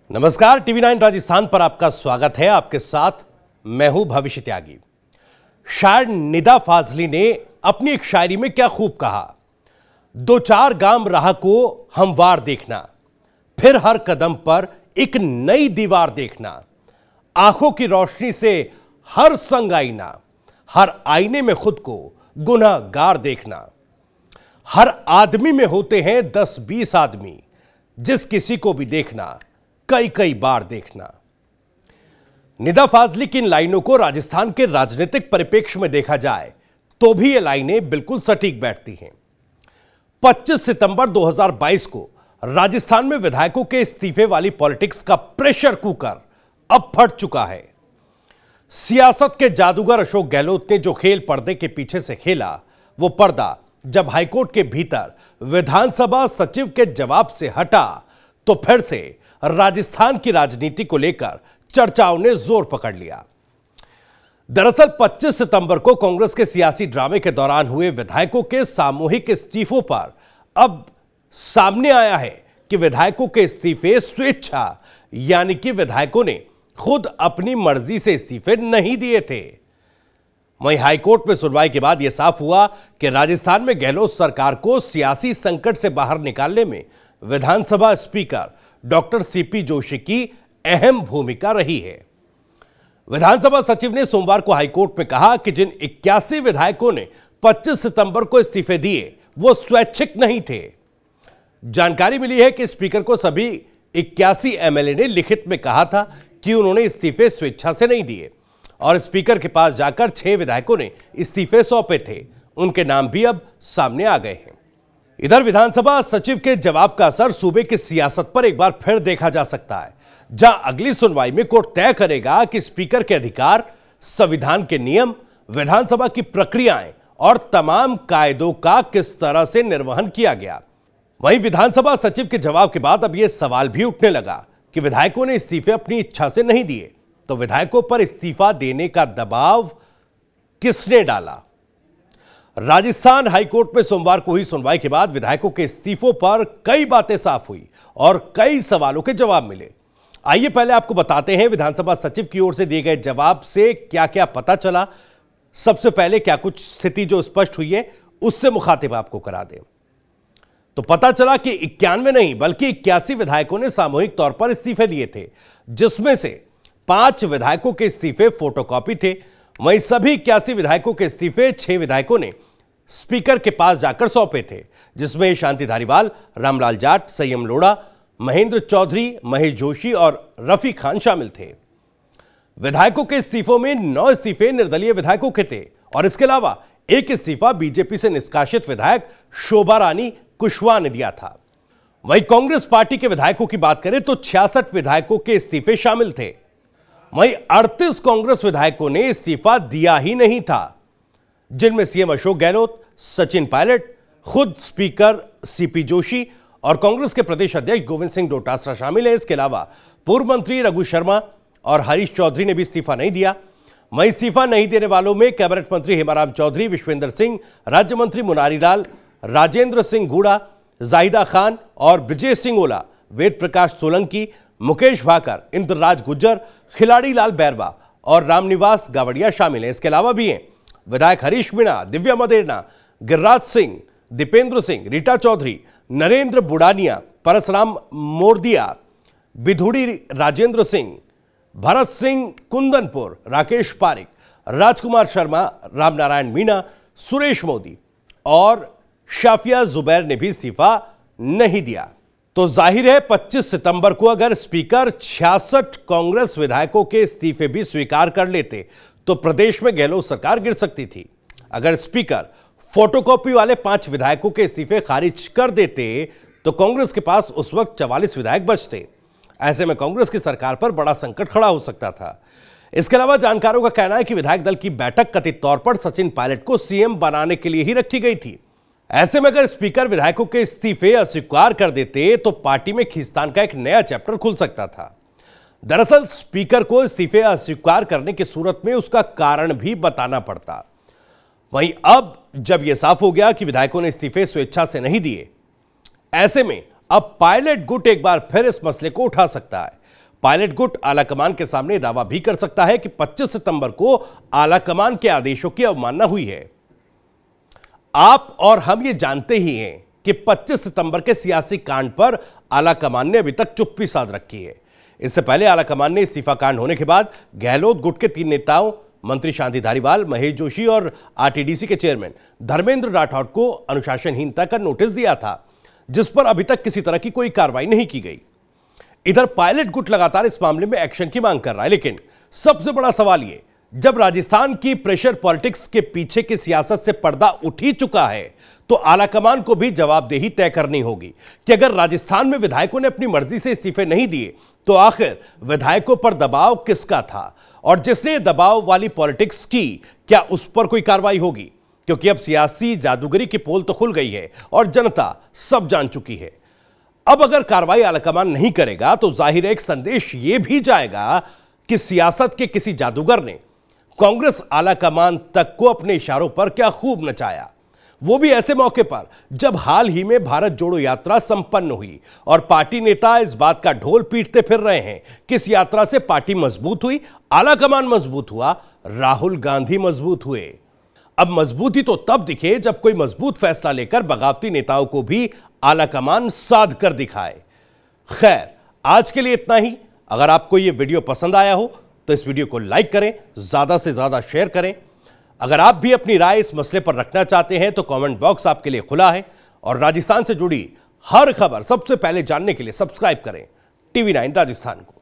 नमस्कार, टीवी 9 राजस्थान पर आपका स्वागत है। आपके साथ मैं हूं भविष्य त्यागी। शायर निदा फाजली ने अपनी एक शायरी में क्या खूब कहा, दो चार गाम राह को हमवार देखना, फिर हर कदम पर एक नई दीवार देखना, आंखों की रोशनी से हर संग आईना, हर आईने में खुद को गुनहगार देखना। हर आदमी में होते हैं 10-20 आदमी, जिस किसी को भी देखना कई कई बार देखना। निदा फाजली की इन लाइनों को राजस्थान के राजनीतिक परिप्रेक्ष्य में देखा जाए तो भी ये लाइनें बिल्कुल सटीक बैठती हैं। 25 सितंबर 2022 को राजस्थान में विधायकों के इस्तीफे वाली पॉलिटिक्स का प्रेशर कुकर अब फट चुका है। सियासत के जादूगर अशोक गहलोत ने जो खेल पर्दे के पीछे से खेला, वो पर्दा जब हाईकोर्ट के भीतर विधानसभा सचिव के जवाब से हटा तो फिर से राजस्थान की राजनीति को लेकर चर्चाओं ने जोर पकड़ लिया। दरअसल 25 सितंबर को कांग्रेस के सियासी ड्रामे के दौरान हुए विधायकों के सामूहिक इस्तीफों पर अब सामने आया है कि विधायकों के इस्तीफे स्वेच्छा, यानी कि विधायकों ने खुद अपनी मर्जी से इस्तीफे नहीं दिए थे। वहीं हाईकोर्ट में सुनवाई के बाद यह साफ हुआ कि राजस्थान में गहलोत सरकार को सियासी संकट से बाहर निकालने में विधानसभा स्पीकर डॉक्टर सीपी जोशी की अहम भूमिका रही है। विधानसभा सचिव ने सोमवार को हाईकोर्ट में कहा कि जिन 81 विधायकों ने 25 सितंबर को इस्तीफे दिए वो स्वैच्छिक नहीं थे। जानकारी मिली है कि स्पीकर को सभी 81 एमएलए ने लिखित में कहा था कि उन्होंने इस्तीफे स्वेच्छा से नहीं दिए और स्पीकर के पास जाकर 6 विधायकों ने इस्तीफे सौंपे थे। उनके नाम भी अब सामने आ गए हैं। इधर विधानसभा सचिव के जवाब का असर सूबे की सियासत पर एक बार फिर देखा जा सकता है, जहां अगली सुनवाई में कोर्ट तय करेगा कि स्पीकर के अधिकार, संविधान के नियम, विधानसभा की प्रक्रियाएं और तमाम कायदों का किस तरह से निर्वहन किया गया। वहीं विधानसभा सचिव के जवाब के बाद अब यह सवाल भी उठने लगा कि विधायकों ने इस्तीफे अपनी इच्छा से नहीं दिए तो विधायकों पर इस्तीफा देने का दबाव किसने डाला। राजस्थान हाईकोर्ट में सोमवार को हुई सुनवाई के बाद विधायकों के इस्तीफों पर कई बातें साफ हुई और कई सवालों के जवाब मिले। आइए पहले आपको बताते हैं विधानसभा सचिव की ओर से दिए गए जवाब से क्या क्या पता चला। सबसे पहले क्या कुछ स्थिति जो स्पष्ट हुई है उससे मुखातिब आपको करा दें तो पता चला कि 91 नहीं बल्कि 81 विधायकों ने सामूहिक तौर पर इस्तीफे दिए थे, जिसमें से 5 विधायकों के इस्तीफे फोटोकॉपी थे। वहीं सभी 81 विधायकों के इस्तीफे 6 विधायकों ने स्पीकर के पास जाकर सौंपे थे, जिसमें शांति धारीवाल, रामलाल जाट, संयम लोढ़ा, महेंद्र चौधरी, महेश जोशी और रफी खान शामिल थे। विधायकों के इस्तीफों में 9 इस्तीफे निर्दलीय विधायकों के थे और इसके अलावा एक इस्तीफा बीजेपी से निष्कासित विधायक शोभा रानी कुशवाहा ने दिया था। वहीं कांग्रेस पार्टी के विधायकों की बात करें तो 66 विधायकों के इस्तीफे शामिल थे। वहीं 38 कांग्रेस विधायकों ने इस्तीफा दिया ही नहीं था, जिनमें सीएम अशोक गहलोत, सचिन पायलट, खुद स्पीकर सीपी जोशी और कांग्रेस के प्रदेश अध्यक्ष गोविंद सिंह डोटासरा शामिल हैं। इसके अलावा पूर्व मंत्री रघु शर्मा और हरीश चौधरी ने भी इस्तीफा नहीं दिया। वहीं इस्तीफा नहीं देने वालों में कैबिनेट मंत्री हेमाराम चौधरी, विश्वेंद्र सिंह, राज्य मंत्री मुनारी लाल, राजेंद्र सिंह घूड़ा, जाहिदा खान और ब्रजेश सिंह ओला, वेद प्रकाश सोलंकी, मुकेश भाकर, इंद्रराज गुज्जर, खिलाड़ी लाल बैरवा और रामनिवास गावड़िया शामिल हैं। इसके अलावा भी हैं विधायक हरीश मीणा, दिव्या मदेरना, गिरिराज सिंह, दीपेंद्र सिंह, रीटा चौधरी, नरेंद्र बुडानिया, परसराम मोरदिया, बिधुड़ी राजेंद्र सिंह, भरत सिंह कुंदनपुर, राकेश पारिक, राजकुमार शर्मा, रामनारायण मीणा, सुरेश मोदी और शाफिया जुबैर ने भी इस्तीफा नहीं दिया। तो जाहिर है 25 सितंबर को अगर स्पीकर 66 कांग्रेस विधायकों के इस्तीफे भी स्वीकार कर लेते तो प्रदेश में गहलोत सरकार गिर सकती थी। अगर स्पीकर फोटोकॉपी वाले 5 विधायकों के इस्तीफे खारिज कर देते तो कांग्रेस के पास उस वक्त 44 विधायक बचते। ऐसे में कांग्रेस की सरकार पर बड़ा संकट खड़ा हो सकता था। इसके अलावा जानकारों का कहना है कि विधायक दल की बैठक कथित तौर पर सचिन पायलट को सीएम बनाने के लिए ही रखी गई थी। ऐसे में अगर स्पीकर विधायकों के इस्तीफे अस्वीकार कर देते तो पार्टी में खींचतान का एक नया चैप्टर खुल सकता था। दरअसल स्पीकर को इस्तीफे अस्वीकार करने की सूरत में उसका कारण भी बताना पड़ता। वहीं अब जब यह साफ हो गया कि विधायकों ने इस्तीफे स्वेच्छा से नहीं दिए, ऐसे में अब पायलट गुट एक बार फिर इस मसले को उठा सकता है। पायलट गुट आलाकमान के सामने दावा भी कर सकता है कि 25 सितंबर को आलाकमान के आदेशों की अवमानना हुई है। आप और हम ये जानते ही हैं कि 25 सितंबर के सियासी कांड पर आलाकमान ने अभी तक चुप्पी साध रखी है। इससे पहले आलाकमान ने इस्तीफा कांड होने के बाद गहलोत गुट के 3 नेताओं मंत्री शांति धारीवाल, महेश जोशी और आरटीडीसी के चेयरमैन धर्मेंद्र राठौड़ को अनुशासनहीनता का नोटिस दिया था, जिस पर अभी तक किसी तरह की कोई कार्रवाई नहीं की गई। इधर पायलट गुट लगातार इस मामले में एक्शन की मांग कर रहा है, लेकिन सबसे बड़ा सवाल यह, जब राजस्थान की प्रेशर पॉलिटिक्स के पीछे की सियासत से पर्दा उठ ही चुका है, तो आलाकमान को भी जवाबदेही तय करनी होगी कि अगर राजस्थान में विधायकों ने अपनी मर्जी से इस्तीफे नहीं दिए तो आखिर विधायकों पर दबाव किसका था, और जिसने दबाव वाली पॉलिटिक्स की, क्या उस पर कोई कार्रवाई होगी? क्योंकि अब सियासी जादूगरी की पोल तो खुल गई है और जनता सब जान चुकी है। अब अगर कार्रवाई आलाकमान नहीं करेगा तो जाहिर है एक संदेश यह भी जाएगा कि सियासत के किसी जादूगर ने कांग्रेस आलाकमान तक को अपने इशारों पर क्या खूब नचाया, वो भी ऐसे मौके पर जब हाल ही में भारत जोड़ो यात्रा संपन्न हुई और पार्टी नेता इस बात का ढोल पीटते फिर रहे हैं कि इस यात्रा से पार्टी मजबूत हुई, आलाकमान मजबूत हुआ, राहुल गांधी मजबूत हुए। अब मजबूती तो तब दिखे जब कोई मजबूत फैसला लेकर बगावती नेताओं को भी आलाकमान साध कर दिखाए। खैर, आज के लिए इतना ही। अगर आपको यह वीडियो पसंद आया हो तो इस वीडियो को लाइक करें, ज्यादा से ज्यादा शेयर करें। अगर आप भी अपनी राय इस मसले पर रखना चाहते हैं तो कमेंट बॉक्स आपके लिए खुला है, और राजस्थान से जुड़ी हर खबर सबसे पहले जानने के लिए सब्सक्राइब करें TV9 राजस्थान को।